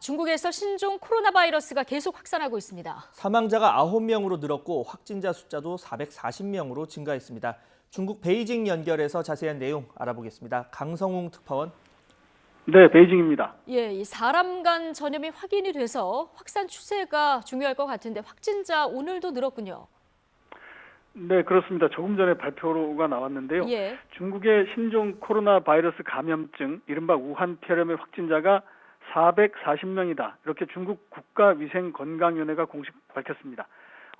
중국에서 신종 코로나 바이러스가 계속 확산하고 있습니다. 사망자가 9명으로 늘었고 확진자 숫자도 440명으로 증가했습니다. 중국 베이징 연결해서 자세한 내용 알아보겠습니다. 강성웅 특파원. 네, 베이징입니다. 이 사람 간 전염이 확인이 돼서 확산 추세가 중요할 것 같은데 확진자 오늘도 늘었군요. 네, 그렇습니다. 조금 전에 발표가 나왔는데요. 예. 중국의 신종 코로나 바이러스 감염증, 이른바 우한폐렴의 확진자가 440명이다. 이렇게 중국 국가위생건강위원회가 공식 밝혔습니다.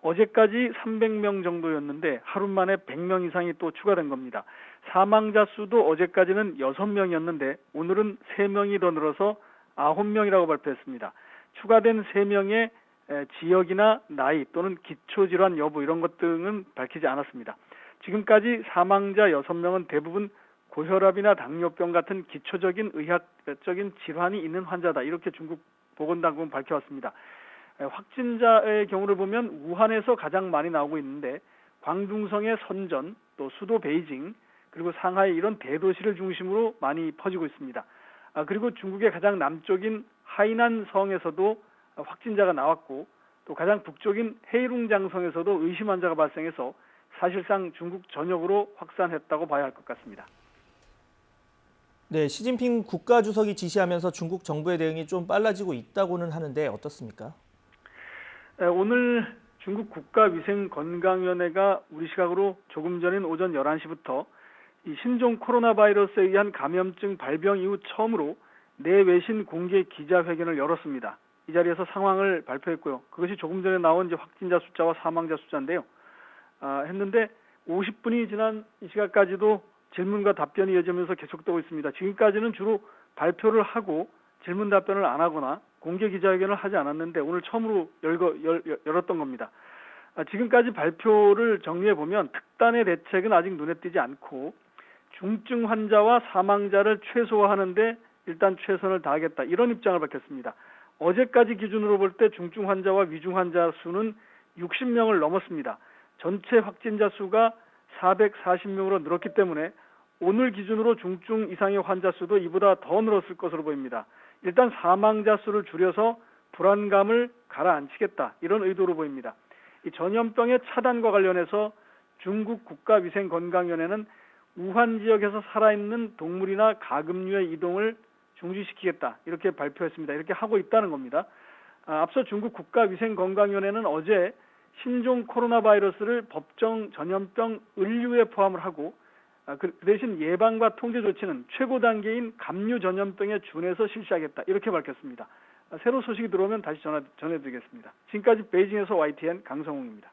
어제까지 300명 정도였는데 하루 만에 100명 이상이 또 추가된 겁니다. 사망자 수도 어제까지는 6명이었는데 오늘은 3명이 더 늘어서 9명이라고 발표했습니다. 추가된 3명의 지역이나 나이 또는 기초질환 여부 이런 것 등은 밝히지 않았습니다. 지금까지 사망자 6명은 대부분 고혈압이나 당뇨병 같은 기초적인 의학적인 질환이 있는 환자다. 이렇게 중국 보건당국은 밝혀왔습니다. 확진자의 경우를 보면 우한에서 가장 많이 나오고 있는데 광둥성의 선전, 또 수도 베이징, 그리고 상하이 이런 대도시를 중심으로 많이 퍼지고 있습니다. 그리고 중국의 가장 남쪽인 하이난 성에서도 확진자가 나왔고 또 가장 북쪽인 헤이룽장성에서도 의심 환자가 발생해서 사실상 중국 전역으로 확산했다고 봐야 할 것 같습니다. 네, 시진핑 국가주석이 지시하면서 중국 정부의 대응이 좀 빨라지고 있다고는 하는데 어떻습니까? 오늘 중국 국가위생건강위원회가 우리 시각으로 조금 전인 오전 11시부터 이 신종 코로나 바이러스에 의한 감염증 발병 이후 처음으로 내외신 공개 기자회견을 열었습니다. 이 자리에서 상황을 발표했고요. 그것이 조금 전에 나온 이제 확진자 숫자와 사망자 숫자인데요. 했는데 50분이 지난 이 시각까지도 질문과 답변이 이어지면서 계속되고 있습니다. 지금까지는 주로 발표를 하고 질문 답변을 안 하거나 공개 기자회견을 하지 않았는데 오늘 처음으로 열었던 겁니다. 지금까지 발표를 정리해 보면 특단의 대책은 아직 눈에 띄지 않고 중증 환자와 사망자를 최소화하는데 일단 최선을 다하겠다 이런 입장을 밝혔습니다. 어제까지 기준으로 볼 때 중증 환자와 위중 환자 수는 60명을 넘었습니다. 전체 확진자 수가 440명으로 늘었기 때문에 오늘 기준으로 중증 이상의 환자 수도 이보다 더 늘었을 것으로 보입니다. 일단 사망자 수를 줄여서 불안감을 가라앉히겠다 이런 의도로 보입니다. 이 전염병의 차단과 관련해서 중국 국가위생건강위원회는 우한 지역에서 살아있는 동물이나 가금류의 이동을 중지시키겠다 이렇게 발표했습니다. 이렇게 하고 있다는 겁니다. 앞서 중국 국가위생건강위원회는 어제 신종 코로나 바이러스를 법정 전염병 의류에 포함을 하고 그 대신 예방과 통제 조치는 최고 단계인 감류 전염병에 준해서 실시하겠다 이렇게 밝혔습니다. 새로 소식이 들어오면 다시 전해드리겠습니다. 지금까지 베이징에서 YTN 강성웅입니다.